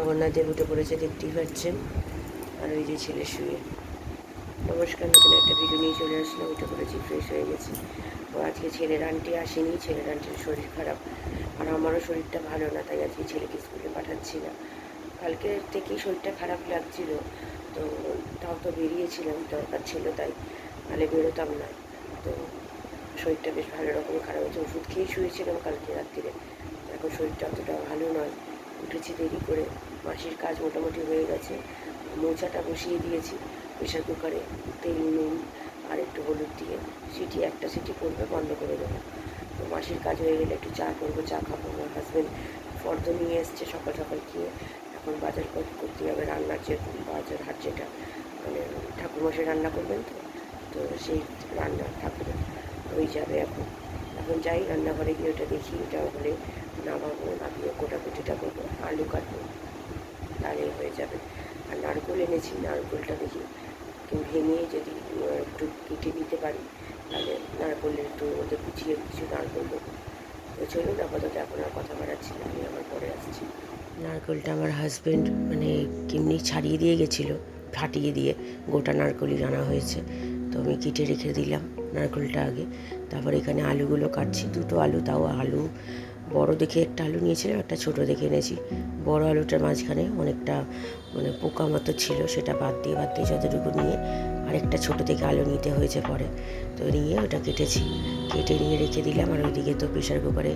জগন্নাথ দেব উঠে পড়েছে, দেখতেই পাচ্ছেন। আর ওই যে ছেলে শুয়ে। নমস্কার, নতুন একটা ভিডিও নিয়ে চলে আসলাম। উঠে পড়েছি, ফ্রেশ হয়ে গেছি। তো আজকে ছেলের আন্টি আসেনি, ছেলের আন্টির শরীর খারাপ, আর আমারও শরীরটা ভালো না, তাই আজকে ছেলেকে স্কুলে পাঠাচ্ছি না। কালকে থেকেই শরীরটা খারাপ লাগছিল, তো তাও তো বেরিয়েছিলাম, দরকার ছিল, তাই নাহলে বেরোতাম না। তো শরীরটা বেশ ভালো রকম খারাপ হয়েছে, ওষুধ খেয়েই শুয়েছিলাম কালকে রাত্রিরে। এখন শরীরটা অতটা ভালো নয়, উঠেছি দেরি করে। মাসির কাজ মোটামুটি হয়ে গেছে, মোচাটা বসিয়ে দিয়েছি প্রেশার কুকারে, তেল নুন আর একটু হলুদ দিয়ে সিটি, একটা সিটি করবে, বন্ধ করে দেবো। তো মাসির কাজ হয়ে গেলে একটু চা করবো, চা খাবো। আমার হাজব্যান্ড ফর্দ নিয়ে এসছে সকাল সকাল গিয়ে, এখন বাজার করতে হবে, রান্নার যে বাজার হাট, যেটা মানে ঠাকুরমশাই রান্না করবেন, তো তো সেই রান্না ঠাকুরের ওই যাবে এখন। এখন যাই রান্নাঘরে গিয়ে ওটা দেখি, ওটা হলে নামাবো, নামিয়ে কোটাকুটিটা করবো, আলু কাটবো, তাহলে হয়ে যাবে। আর নারকেল এনেছি, নারকেলটা দেখি ভেঙে যদি একটু কেটে দিতে পারি, তাহলে নারকেলের একটু ওতে কুচিয়ে কিছু নারকেল দেবো। তো চলুন, আপাতত এখন আর কথা বাড়াচ্ছি না, আমি আবার পরে আসছি। নারকেলটা আমার হাজব্যান্ড মানে কেমনি ছাড়িয়ে দিয়ে গেছিলো, ফাটিয়ে দিয়ে গোটা নারকেলই আনা হয়েছে। তো আমি কেটে রেখে দিলাম নারকেলটা আগে। তারপর এখানে আলুগুলো কাটছি, দুটো আলু, তাও আলু বড় দেখে একটা আলু নিয়েছিলাম, একটা ছোটো দেখে এনেছি। বড় আলুটার মাঝখানে অনেকটা মানে পোকা মতো ছিল, সেটা বাদ দিয়ে যতটুকু নিয়ে আরেকটা ছোটো থেকে আলু নিতে হয়েছে পরে। তো নিয়ে ওটা কেটে নিয়ে রেখে দিলাম। আর ওইদিকে তো প্রেশার কুকারে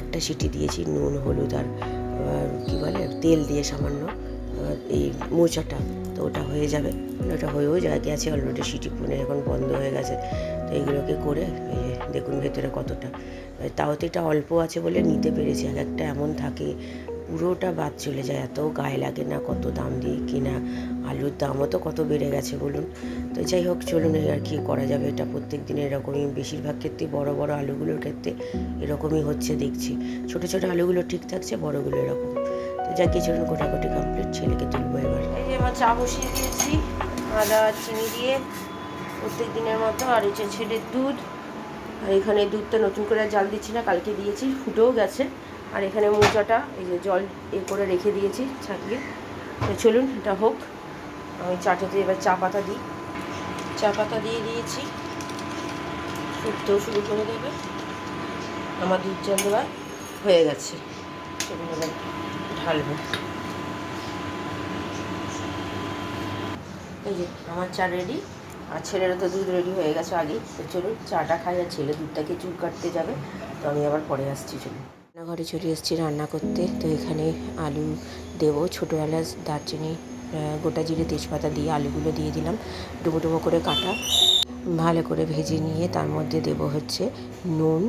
একটা সিটি দিয়েছি, নুন হলুদ আর কী বলে তেল দিয়ে সামান্য, এই মোচাটা, তো ওটা হয়ে যাবে। ওটা হয়েও গেছে অলরেডি, সিটি মানে এখন বন্ধ হয়ে গেছে। তো এইগুলোকে করে এই যে দেখুন ভেতরে কতটা, তাও তো এটা অল্প আছে বলে নিতে পেরেছি। এক একটা এমন থাকে পুরোটা বাদ চলে যায়, এত গায়ে লাগে না, কত দাম দিয়ে কিনা। আলুর দামও তো কত বেড়ে গেছে বলুন। তো যাই হোক, চলুন, এই আর কি করা যাবে। এটা প্রত্যেক দিন এরকমই, বেশিরভাগ ক্ষেত্রে বড় বড় আলুগুলোর ক্ষেত্রে এরকমই হচ্ছে দেখছি। ছোটো ছোটো আলুগুলো ঠিক থাকছে, বড়গুলো এরকম। তো যাকে চলুন, গোটাগুটি কমপ্লিট, ছেলেকে তুলবো এবার। এই যে আমার চা বসিয়ে দিয়েছি আদা চিনি দিয়ে প্রত্যেক দিনের মতো, আর এই যে ছেলের দুধ। আর এখানে দুধটা নতুন করে জাল দিচ্ছি না, কালকে দিয়েছি, ফুটেও গেছে। আর এখানে মোচাটা এই যে জল করে রেখে দিয়েছি ছাঁকিয়ে। তো চলুন, এটা হোক। আমি চাটাতে এবার চা পাতা দিই, চা পাতা দিয়ে দিয়েছি, ফুটতেও শুরু করে দেবে। আমার দুধ জল দেওয়া হয়ে গেছে, চলুন এবার ঢালবো। এই যে আমার চা রেডি, আর ছেলেরও তো দুধ রেডি হয়ে গেছে আগেই। তো চলুন চাটা খাই, আর ছেলে দুধটাকে চুল কাটতে যাবে, তো আমি আবার পরে আসছি। চলুন, রান্নাঘরে চলে এসেছি রান্না করতে। তো এখানে আলু দেবো, ছোটো এলাচ, দারচিনি, গোটা জিরে, তেজপাতা দিয়ে আলুগুলো দিয়ে দিলাম, ডুবো ডুবো করে কাটা। ভালো করে ভেজে নিয়ে তার মধ্যে দেব হচ্ছে নুন,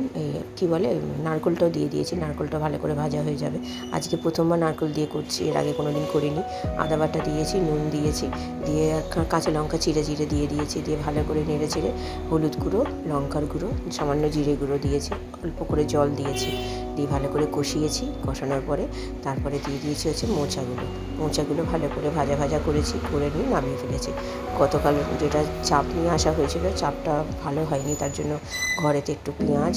কী বলে, নারকেলটাও দিয়ে দিয়েছি, নারকেলটা ভালো করে ভাজা হয়ে যাবে। আজকে প্রথমবার নারকেল দিয়ে করছি, এর আগে কোনো দিন করিনি। আদা বাটা দিয়েছি, নুন দিয়েছি, দিয়ে কাঁচা লঙ্কা চিড়ে দিয়ে দিয়েছি, দিয়ে ভালো করে নেড়ে চেড়ে হলুদ গুঁড়ো, লঙ্কার গুঁড়ো, সামান্য জিরে গুঁড়ো দিয়েছি, অল্প করে জল দিয়েছি, দিয়ে ভালো করে কষিয়েছি। কষানোর পরে তারপরে দিয়ে দিয়েছি হচ্ছে মোচাগুলো ভালো করে ভাজা করেছি, করে নিয়ে নামিয়ে ফেলেছি। গতকাল যেটা চাপ নিয়ে আসা হয়েছিল, চাপটা ভালো হয়নি, তার জন্য ঘরেতে একটু পেঁয়াজ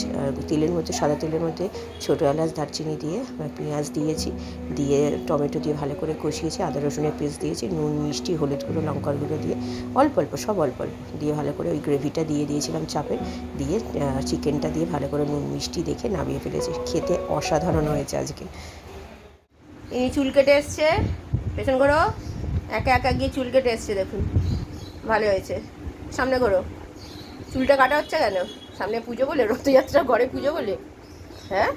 তেলের মধ্যে, সাদা তেলের মধ্যে ছোটো এলাচ দারচিনি দিয়ে পেঁয়াজ দিয়েছি, দিয়ে টমেটো দিয়ে ভালো করে কষিয়েছি, আদা রসুনের পেস্ট দিয়েছি, নুন মিষ্টি হলুদ গুঁড়ো লঙ্কার গুঁড়ো দিয়ে অল্প অল্প দিয়ে ভালো করে ওই গ্রেভিটা দিয়ে দিয়েছিলাম চাপে, দিয়ে চিকেনটা দিয়ে ভালো করে নুন মিষ্টি দেখে নামিয়ে ফেলেছি। খেতে অসাধারণ হয়েছে আজকে। এই চুল কেটে এসছে, পেছন করো, একা একা গিয়ে চুল কেটে এসছে, দেখুন ভালো হয়েছে। সামনে করো, চুলটা কাটা হচ্ছে কেন? সামনে পুজো বলে, রথযাত্রা ঘরে পুজো বলে? হ্যাঁ,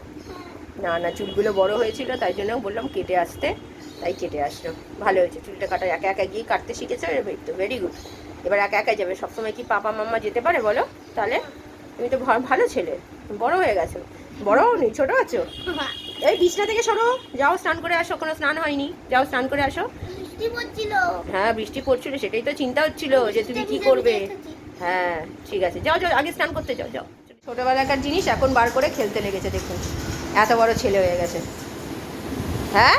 না চুলগুলো বড় হয়েছিল, তাই জন্য বললাম কেটে আসতে, তাই কেটে আসলো। ভালো হয়েছে, চুলটা কাটা একা একা গিয়ে কাটতে শিখেছে, তো ভেরি গুড। এবার একা একা যাবে, সবসময় কি পাপা মাম্মা যেতে পারে বলো? তাহলে তুমি তো ভালো ছেলে, বড় হয়ে গেছো। বড় নেই, ছোট আছো। এই বিছনা থেকে সরো, যাও স্নান করে আসো, কোনো স্নান হয়নি, যাও স্নান করে আসো। হ্যাঁ বৃষ্টি পড়ছিল, সেটাই তো চিন্তা হচ্ছিল যে তুমি কি করবে। হ্যাঁ ঠিক আছে, যাও আগে স্নান করতে যাও। ছোটবেলাকার জিনিস এখন বার করে খেলতে লেগেছে, দেখুন এত বড় ছেলে হয়ে গেছে। হ্যাঁ,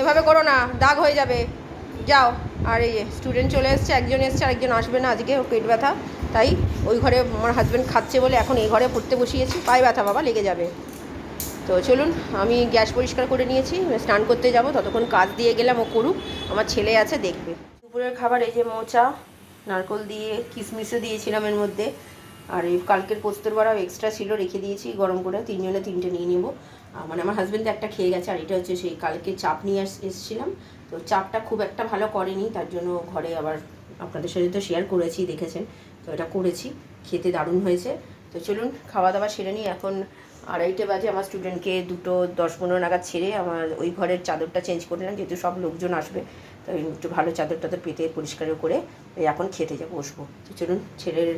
এভাবে করো না, দাগ হয়ে যাবে, যাও। আর এই স্টুডেন্ট চলে এসছে, একজন এসছে, আরেকজন আসবে না আজকে, ও পেট ব্যথা, তাই ওই ঘরে আমার হাজব্যান্ড খাচ্ছে বলে এখন এই ঘরে পড়তে বসিয়েছি। পায়ে ব্যথা বাবা, লেগে যাবে। তো চলুন, আমি গ্যাস পরিষ্কার করে নিয়েছি, স্নান করতে যাব, ততক্ষণ কাজ দিয়ে গেলাম, ও করুক, আমার ছেলে আছে দেখবে। দুপুরের খাবার এই যে মোচা, নারকোল দিয়ে কিশমিশও দিয়েছিলাম এর মধ্যে, আর এই কালকের পোস্তর বড়াও এক্সট্রা ছিল, রেখে দিয়েছি গরম করে, 3 জনে 3টে নিয়ে নেবো। মানে আমার হাজব্যান্ড একটা খেয়ে গেছে, আর এটা হচ্ছে সেই কালকে চাপ নিয়ে এসেছিলাম, তো চাপটা খুব একটা ভালো করেনি, তার জন্য ঘরে আবার আপনাদের সাথে তো শেয়ার করেছি, দেখেছেন, তো এটা করেছি, খেতে দারুণ হয়েছে। তো চলুন খাওয়া দাওয়া সেরে নিই। এখন 2:30 বাজে, আমার স্টুডেন্টকে 2:10-15 নাগাদ ছেড়ে আমার ওই ঘরের চাদরটা চেঞ্জ করলাম, যেহেতু সব লোকজন আসবে, তো একটু ভালো চাদর টাদর পেতে পরিষ্কার করে এখন খেতে যাবো, বসবো। তো চলুন, ছেলের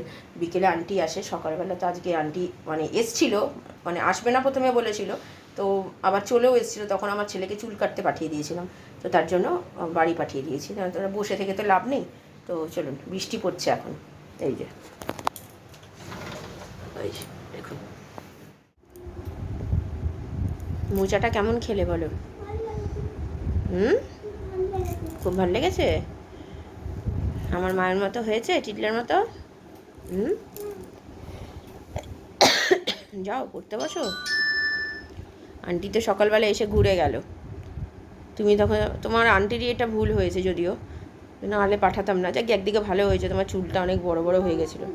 বিকেলে আন্টি আসে, সকালবেলা তো আজকে আন্টি মানে এসছিল, মানে আসবে না প্রথমে বলেছিল, তো আবার চলেও এসেছিলো, তখন আমার ছেলেকে চুল কাটতে পাঠিয়ে দিয়েছিলাম, তো তার জন্য বাড়ি পাঠিয়ে দিয়েছি, তারা বসে থেকে তো লাভ নেই। তো চলুন, বৃষ্টি পড়ছে এখন, এই যে দেখুন মোচাটা কেমন খেলে বলো? খুব ভালো লেগেছে, আমার মায়ের মতো হয়েছে, টিটলার মতো। যাও পড়তে বসো। আন্টি তো সকালবেলা এসে ঘুরে গেল, তুমি তখন, তোমার আন্টিরই এটা ভুল হয়েছে যদিও, নাহলে পাঠাতাম না। যাক, একদিকে ভালো হয়েছে, তোমার চুলটা অনেক বড় বড় হয়ে গেছিলো।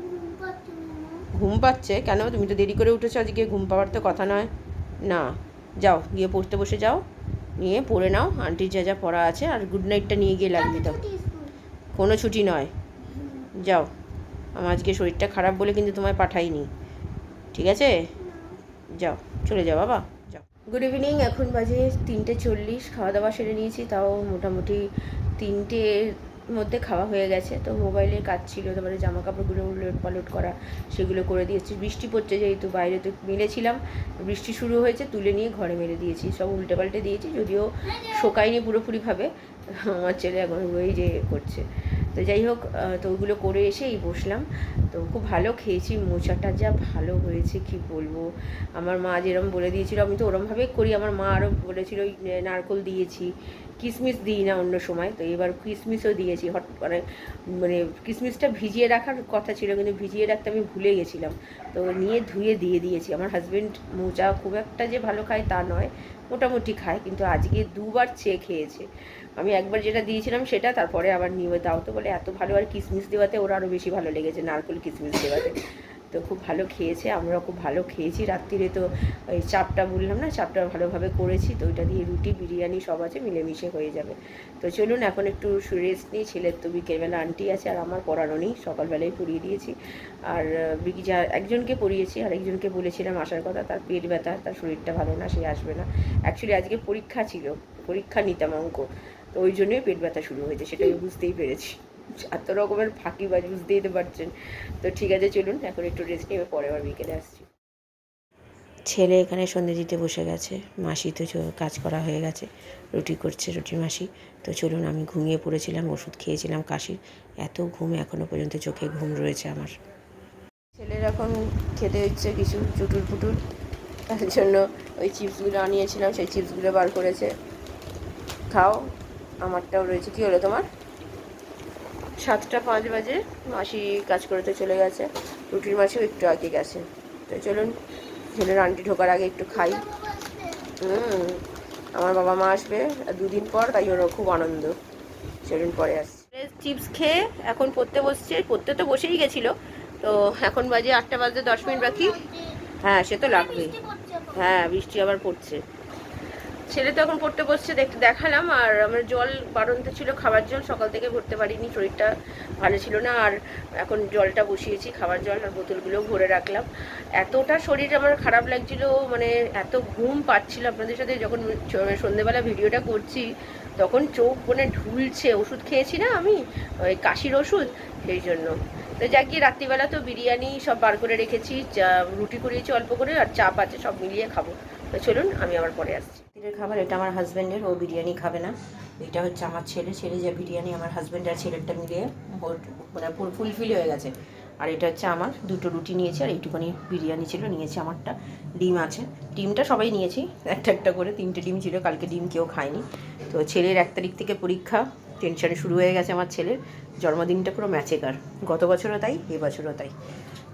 ঘুম পাচ্ছে কেন? তুমি তো দেরি করে উঠেছো আজকে, ঘুম পাওয়ার তো কথা নয়। না, যাও গিয়ে পড়তে বসে যাও, নিয়ে পড়ে নাও, আন্টির যা যা পড়া আছে, আর গুড নাইটটা নিয়ে গিয়ে লাগিয়ে দাও। কোনো ছুটি নয়, যাও। আমার আজকে শরীরটা খারাপ বলে কিন্তু তোমায় পাঠাইনি, ঠিক আছে? যাও, চলে যাও বাবা, যাও। গুড ইভিনিং, এখন বাজে 3:40, খাওয়া দাওয়া সেরে নিয়েছি, তাও মোটামুটি 3টের মধ্যে খাওয়া হয়ে গেছে। তো মোবাইলের কাজ ছিল, তারপরে জামা কাপড়গুলো উলট পালট করা, সেগুলো করে দিয়েছি। বৃষ্টি পড়ছে যেহেতু, বাইরে তো মেলেছিলাম, বৃষ্টি শুরু হয়েছে, তুলে নিয়ে ঘরে মেলে দিয়েছি, সব উল্টে পাল্টে দিয়েছি, যদিও শোকায়নি পুরোপুরিভাবে, আমার ছেলে এখন ওই যে করছে। তো যাই হোক, তো ওগুলো করে এসেই বসলাম। তো খুব ভালো খেয়েছি, মোচাটা যা ভালো হয়েছে কি বলবো। আমার মা যেরকম বলে দিয়েছিল, আমি তো ওরমভাবেই করি, আমার মা আরও বলেছিল নারকোল দিয়েছি, কিশমিশ দিই না অন্য সময়, তো এবার কিশমিশও দিয়েছি। মানে কিশমিশটা ভিজিয়ে রাখার কথা ছিল, কিন্তু ভিজিয়ে রাখতে আমি ভুলে গেছিলাম, তো নিয়ে ধুয়ে দিয়ে দিয়েছি। আমার হাজব্যান্ড মোচা খুব একটা যে ভালো খায় তা নয়, মোটামুটি খায়, কিন্তু আজকে 2বার চেয়ে খেয়েছে। আমি একবার যেটা দিয়েছিলাম সেটা, তারপরে আবার নিয়ে দাও তো বলে, এত ভালো, আর কিশমিশ দেওয়াতে ওরা আরও বেশি ভালো লেগেছে, নারকেল কিশমিশ দেওয়াতে। তো খুব ভালো খেয়েছে, আমরাও খুব ভালো খেয়েছি। রাত্রিরে তো ওই চাপটা বললাম না, চাপটা ভালোভাবে করেছি, তো ওইটা দিয়ে রুটি বিরিয়ানি সব আছে, মিলেমিশে হয়ে যাবে। তো চলুন এখন একটু রেস্ট নিই। ছেলের তো বিকেলবেলা আন্টি আছে, আর আমার পড়ানো নেই, সকালবেলায় পড়িয়ে দিয়েছি। আর একজনকে পড়িয়েছি, আর একজনকে বলেছিলাম আসার কথা, তার পেট ব্যথা, তার শরীরটা ভালো না, সে আসবে না। অ্যাকচুয়ালি আজকে পরীক্ষা ছিল, পরীক্ষা নিতাম অঙ্ক, তো ওই জন্যই পেট ব্যথা শুরু হয়েছে, সেটা আমি বুঝতেই পেরেছি। এত রকমের ফাঁকিবাজ, বুঝতেই তো পারছেন। তো ঠিক আছে, চলুন এখন একটু রেস্ট নিয়ে পরে আবার বিকেলে আসছি। ছেলে এখানে সন্ধে দিতে বসে গেছে, মাসি তো কাজ করা হয়ে গেছে, রুটি করছে, রুটির মাসি। তো চলুন, আমি ঘুমিয়ে পড়েছিলাম, ওষুধ খেয়েছিলাম কাশির, এত ঘুম, এখনও পর্যন্ত চোখে ঘুম রয়েছে আমার। ছেলের এখন খেতে হচ্ছে কিছু চুটুর পুটুর, তার জন্য ওই চিপসগুলো আনিয়েছিলাম, সেই চিপসগুলো বার করেছে, খাও। আমারটাও রয়েছে। কী হলো তোমার? 7:05 বাজে, মাসি কাজ করতে চলে গেছে, রুটির মাসিও একটু আগে গেছে। তো চলুন, ছেলের আন্টি ঢোকার আগে একটু খাই। আমার বাবা মা আসবে 2 দিন পর, তাই জন্য খুব আনন্দ। চলুন পরে আসছি। চিপস খেয়ে এখন পড়তে বসছে, পড়তে তো বসেই গেছিলো, তো এখন বাজে 8:10 বাকি। হ্যাঁ, সে তো লাগবেই, হ্যাঁ বৃষ্টি আবার পড়ছে। ছেলে তো এখন পড়তে বসছে, দেখালাম। আর আমার জল বাড়ন্ত ছিল, খাবার জল সকাল থেকে ভরতে পারিনি, শরীরটা ভালো ছিল না, আর এখন জলটা বসিয়েছি, খাবার জল, আর বোতলগুলোও ভরে রাখলাম। এতটা শরীর আমার খারাপ লাগছিল, মানে এত ঘুম পাচ্ছিল, আপনাদের সাথে যখন সন্ধেবেলা ভিডিওটা করছি তখন চোখ মানে ঢুলছে, ওষুধ খেয়েছি না আমি, ওই কাশির ওষুধ, সেই জন্য। তো যাক গিয়ে, রাত্রিবেলা তো বিরিয়ানি সব বার করে রেখেছি, রুটি করিয়েছি অল্প করে, আর চাপ আছে, সব মিলিয়ে খাবো। তো চলুন, আমি আবার পরে আসছি। রাত্রের খাবার এটা আমার হাজব্যান্ডের, ও বিরিয়ানি খাবে না। এটা হচ্ছে আমার ছেলে যা বিরিয়ানি, আমার হাজব্যান্ড আর ছেলেরটা মিলিয়ে মানে ফুলফিল হয়ে গেছে। আর এটা হচ্ছে আমার, 2টো রুটি নিয়েছি, আর এইটুখানি বিরিয়ানি ছিল, নিয়েছি আমারটা। ডিম আছে, ডিমটা সবাই নিয়েছি একটা একটা করে, 3টে ডিম ছিল, কালকে ডিম কেউ খায়নি। তো ছেলের 1 তারিখ থেকে পরীক্ষা, টেনশানে শুরু হয়ে গেছে আমার ছেলের। জন্মদিনটা পুরো ম্যাচেকার, গত বছরও তাই, এবছরও তাই।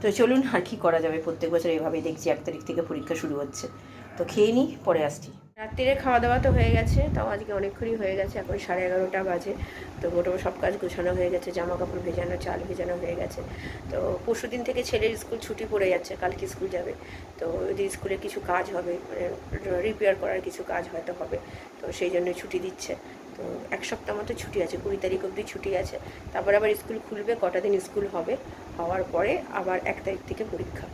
তো চলুন, আর কি করা যাবে, প্রত্যেক বছর এভাবেই দেখছি 1 তারিখ থেকে পরীক্ষা শুরু হচ্ছে। তো খেয়ে নিই, পরে আসছি। রাত্রিরে খাওয়া দাওয়া তো হয়ে গেছে, তাও আজকে অনেকক্ষণই হয়ে গেছে, এখন 11:30 বাজে। তো মোটামুটি সব কাজ গোছানো হয়ে গেছে, জামা কাপড় ভেজানো, চাল ভেজানো হয়ে গেছে। তো পরশু দিন থেকে ছেলের স্কুল ছুটি পড়ে যাচ্ছে, কালকে স্কুল যাবে। তো ওদের স্কুলে কিছু কাজ হবে, মানে রিপেয়ার করার কিছু কাজ হয়তো হবে, তো সেই জন্য ছুটি দিচ্ছে। তো 1 সপ্তাহ মতো ছুটি আছে, 20 তারিখ অবধি ছুটি আছে। তারপর আবার স্কুল খুলবে, কটা দিন স্কুল হবে, হওয়ার পরে আবার 1 তারিখ থেকে পরীক্ষা,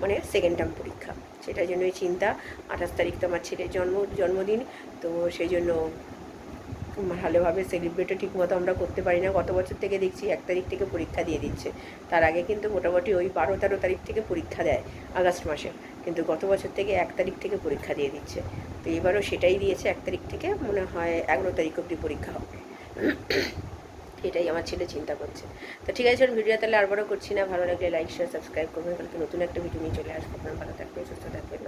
মানে সেকেন্ড টার্ম পরীক্ষা। সেটার জন্যই চিন্তা। 28 তারিখ তো আমার ছেলের জন্মদিন, তো সেই জন্য ভালোভাবে সেলিব্রেটও ঠিকমতো আমরা করতে পারি না। গত বছর থেকে দেখছি 1 তারিখ থেকে পরীক্ষা দিয়ে দিচ্ছে। তার আগে কিন্তু মোটামুটি ওই 12-13 তারিখ থেকে পরীক্ষা দেয় আগস্ট মাসে, কিন্তু গত বছর থেকে 1 তারিখ থেকে পরীক্ষা দিয়ে দিচ্ছে। তো এবারও সেটাই দিয়েছে, 1 তারিখ থেকে মনে হয় 11 তারিখ অবধি পরীক্ষা হবে। এটাই আমার ছেলে চিন্তা করছে। তো ঠিক আছে, ভিডিও তাহলে আর বড় করছি না। ভালো লাগলে লাইক শেয়ার সাবস্ক্রাইব করবেন। কালকে নতুন একটা ভিডিও নিয়ে চলে আসবো। আপনারা ভালো থাকবেন, সুস্থ থাকবেন।